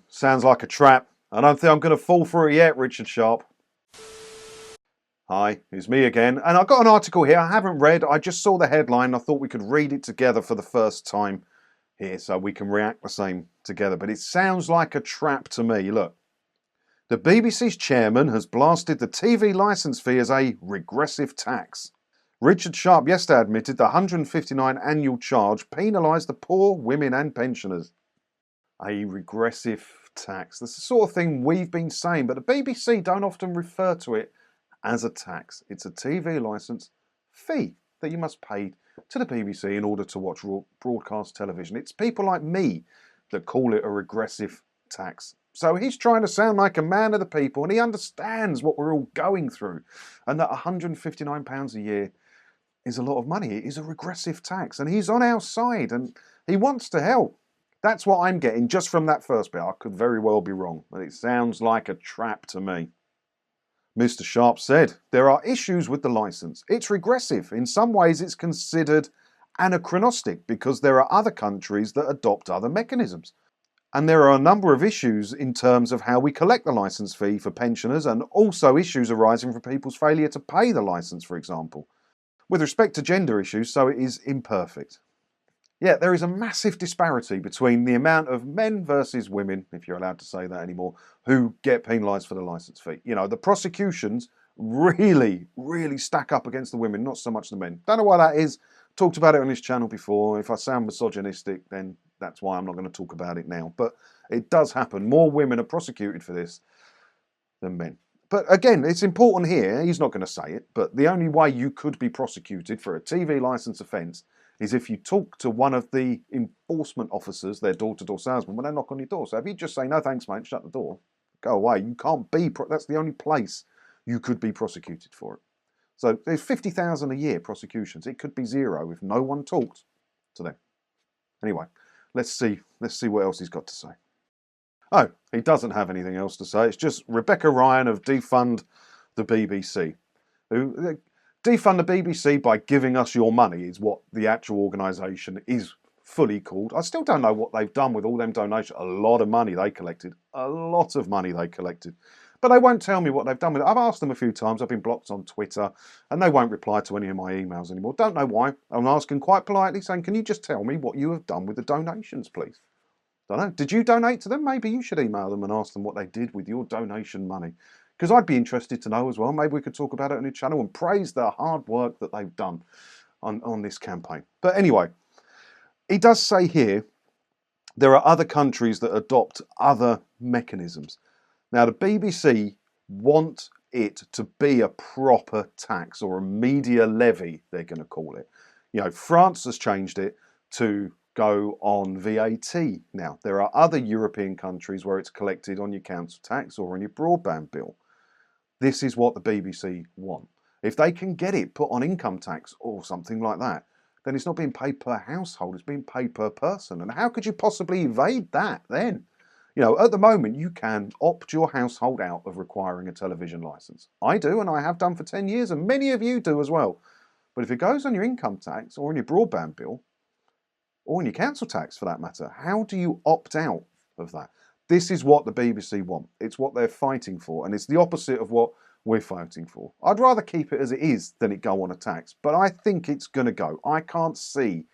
Sounds like a trap. I don't think I'm going to fall for it yet, Richard Sharp. Hi, it's me again. And I've got an article here I haven't read. I just saw the headline. I thought we could read it together for the first time here so we can react the same together. But it sounds like a trap to me. Look. The BBC's chairman has blasted the TV licence fee as a regressive tax. Richard Sharp yesterday admitted the 159 annual charge penalised the poor, women and pensioners. A regressive tax. That's the sort of thing we've been saying, but the BBC don't often refer to it as a tax. It's a TV licence fee that you must pay to the BBC in order to watch broadcast television. It's people like me that call it a regressive tax. So he's trying to sound like a man of the people, and he understands what we're all going through, and that £159 a year is a lot of money. It is a regressive tax, and he's on our side, and he wants to help. That's what I'm getting just from that first bit. I could very well be wrong, but it sounds like a trap to me. Mr. Sharp said, there are issues with the licence. It's regressive. In some ways, it's considered anachronistic because there are other countries that adopt other mechanisms. And there are a number of issues in terms of how we collect the licence fee for pensioners, and also issues arising from people's failure to pay the licence, for example. With respect to gender issues, so it is imperfect. Yet there is a massive disparity between the amount of men versus women, if you're allowed to say that anymore, who get penalised for the licence fee. You know, the prosecutions really stack up against the women, not so much the men. Don't know why that is. Talked about it on this channel before. If I sound misogynistic, then that's why I'm not going to talk about it now. But it does happen. More women are prosecuted for this than men. But again, it's important here. He's not going to say it, but the only way you could be prosecuted for a TV licence offence is if you talk to one of the enforcement officers, their door-to-door salesman, when they knock on your door. So if you just say, no thanks mate, shut the door, go away, you can't be, that's the only place you could be prosecuted for it. So there's 50,000 a year prosecutions. It could be zero if no one talked to them. Anyway, let's see what else he's got to say. Oh, he doesn't have anything else to say. It's just Rebecca Ryan of Defund the BBC. Who defund the BBC by giving us your money is what the actual organisation is fully called. I still don't know what they've done with all them donations. A lot of money they collected. A lot of money they collected. But they won't tell me what they've done with it. I've asked them a few times. I've been blocked on Twitter and they won't reply to any of my emails anymore. Don't know why. I'm asking quite politely saying, can you just tell me what you have done with the donations, please? Don't know. Did you donate to them? Maybe you should email them and ask them what they did with your donation money. Because I'd be interested to know as well. Maybe we could talk about it on the channel and praise the hard work that they've done on this campaign. But anyway, he does say here there are other countries that adopt other mechanisms. Now, the BBC want it to be a proper tax or a media levy, they're going to call it. You know, France has changed it to go on VAT now. There are other European countries where it's collected on your council tax or on your broadband bill. This is what the BBC want. If they can get it put on income tax or something like that, then it's not being paid per household, it's being paid per person. And how could you possibly evade that then? You know, at the moment, you can opt your household out of requiring a television licence. I do, and I have done for 10 years, and many of you do as well. But if it goes on your income tax or on your broadband bill, or on your council tax for that matter, how do you opt out of that? This is what the BBC want. It's what they're fighting for, and it's the opposite of what we're fighting for. I'd rather keep it as it is than it go on a tax, but I think it's going to go. I can't see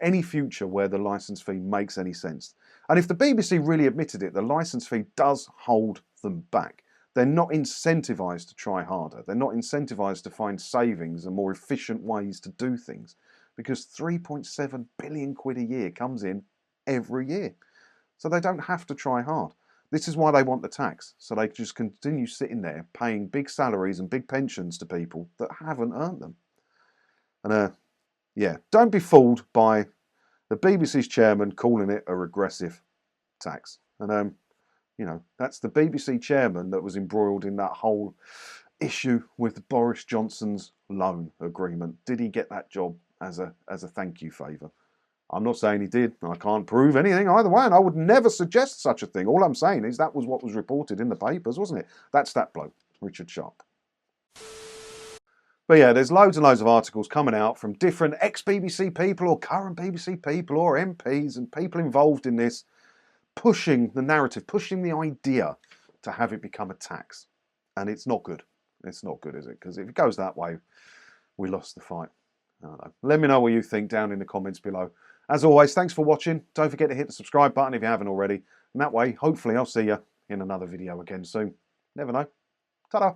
any future where the licence fee makes any sense. And if the BBC really admitted it, the licence fee does hold them back. They're not incentivised to try harder. They're not incentivised to find savings and more efficient ways to do things, because 3.7 billion quid a year comes in every year. So they don't have to try hard. This is why they want the tax, so they just continue sitting there paying big salaries and big pensions to people that haven't earned them. And yeah, don't be fooled by the BBC's chairman calling it a regressive tax. And you know, that's the BBC chairman that was embroiled in that whole issue with Boris Johnson's loan agreement. Did he get that job as a thank you favour? I'm not saying he did. I can't prove anything either way, and I would never suggest such a thing. All I'm saying is that was what was reported in the papers, wasn't it? That's that bloke, Richard Sharp. But yeah, there's loads and loads of articles coming out from different ex-BBC people or current BBC people or MPs and people involved in this, pushing the narrative, pushing the idea to have it become a tax. And it's not good. It's not good, is it? Because if it goes that way, we lost the fight. I don't know. Let me know what you think down in the comments below. As always, thanks for watching. Don't forget to hit the subscribe button if you haven't already. And that way, hopefully, I'll see you in another video again soon. Never know. Ta-da!